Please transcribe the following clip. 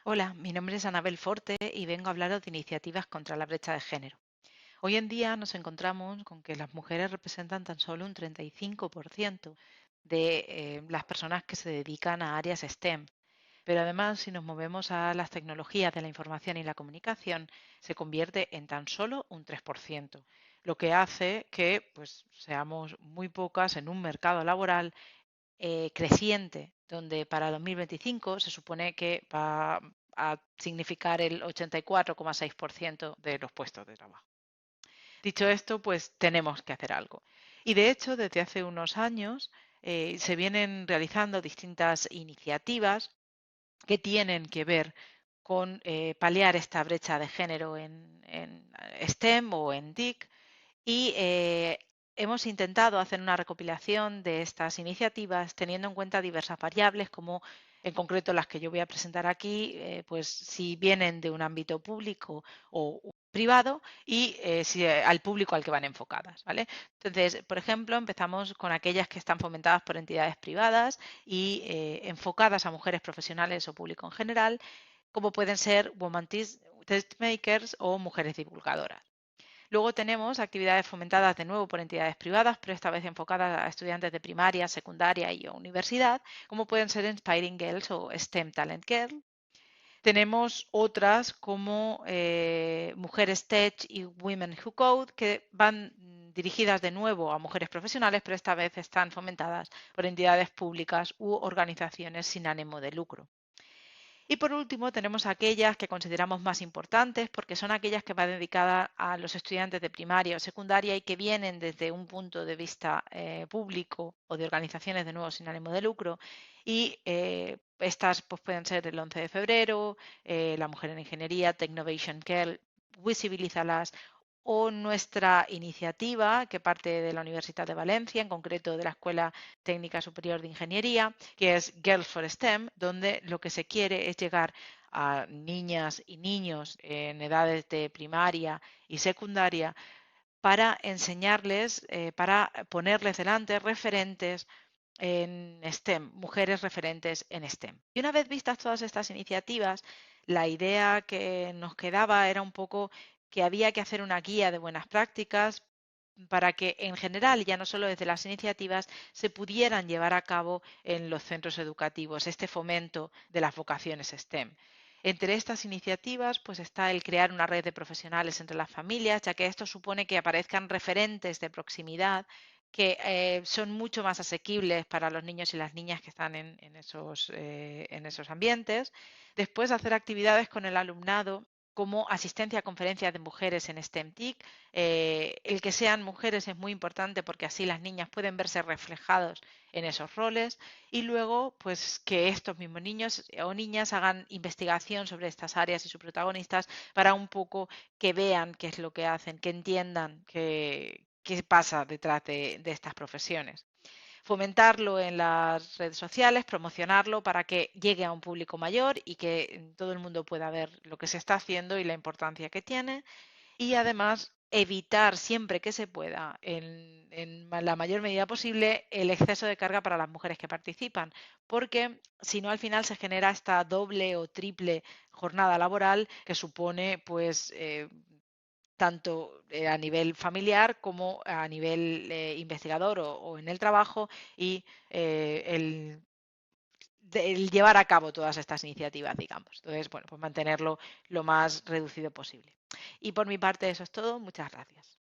Hola, mi nombre es Anabel Forte y vengo a hablaros de iniciativas contra la brecha de género. Hoy en día nos encontramos con que las mujeres representan tan solo un 35% de las personas que se dedican a áreas STEM. Pero además, si nos movemos a las tecnologías de la información y la comunicación, se convierte en tan solo un 3%, lo que hace que pues, seamos muy pocas en un mercado laboral creciente, donde para 2025 se supone que va a significar el 84,6% de los puestos de trabajo. Dicho esto, pues tenemos que hacer algo. Y de hecho, desde hace unos años se vienen realizando distintas iniciativas que tienen que ver con paliar esta brecha de género en STEM o en TIC y hemos intentado hacer una recopilación de estas iniciativas teniendo en cuenta diversas variables, como en concreto las que yo voy a presentar aquí, pues si vienen de un ámbito público o privado y si, al público al que van enfocadas, ¿vale? Entonces, por ejemplo, empezamos con aquellas que están fomentadas por entidades privadas y enfocadas a mujeres profesionales o público en general, como pueden ser Woman Tastmakers o mujeres divulgadoras. Luego tenemos actividades fomentadas de nuevo por entidades privadas, pero esta vez enfocadas a estudiantes de primaria, secundaria y universidad, como pueden ser Inspiring Girls o STEM Talent Girl. Tenemos otras como Mujeres Tech y Women Who Code, que van dirigidas de nuevo a mujeres profesionales, pero esta vez están fomentadas por entidades públicas u organizaciones sin ánimo de lucro. Y por último, tenemos aquellas que consideramos más importantes porque son aquellas que van dedicadas a los estudiantes de primaria o secundaria y que vienen desde un punto de vista público o de organizaciones de nuevo sin ánimo de lucro. Y estas pues, pueden ser el 11 de febrero, la mujer en ingeniería, Technovation Girl, Visibilízalas o nuestra iniciativa que parte de la Universidad de Valencia, en concreto de la Escuela Técnica Superior de Ingeniería, que es Girls for STEM, donde lo que se quiere es llegar a niñas y niños en edades de primaria y secundaria para enseñarles, para ponerles delante referentes en STEM, mujeres referentes en STEM. Y una vez vistas todas estas iniciativas, la idea que nos quedaba era un poco que había que hacer una guía de buenas prácticas para que en general, ya no solo desde las iniciativas, se pudieran llevar a cabo en los centros educativos este fomento de las vocaciones STEM. Entre estas iniciativas, pues está el crear una red de profesionales entre las familias, ya que esto supone que aparezcan referentes de proximidad que son mucho más asequibles para los niños y las niñas que están en esos ambientes. Después, hacer actividades con el alumnado como asistencia a conferencias de mujeres en STEMTIC. El que sean mujeres es muy importante porque así las niñas pueden verse reflejados en esos roles y luego pues que estos mismos niños o niñas hagan investigación sobre estas áreas y sus protagonistas para un poco que vean qué es lo que hacen, que entiendan qué pasa detrás de estas profesiones. Fomentarlo en las redes sociales, promocionarlo para que llegue a un público mayor y que todo el mundo pueda ver lo que se está haciendo y la importancia que tiene. Y además evitar siempre que se pueda, en la mayor medida posible, el exceso de carga para las mujeres que participan, porque si no al final se genera esta doble o triple jornada laboral que supone pues tanto a nivel familiar como a nivel investigador o en el trabajo y el llevar a cabo todas estas iniciativas, digamos. Entonces, bueno, pues mantenerlo lo más reducido posible. Y por mi parte eso es todo. Muchas gracias.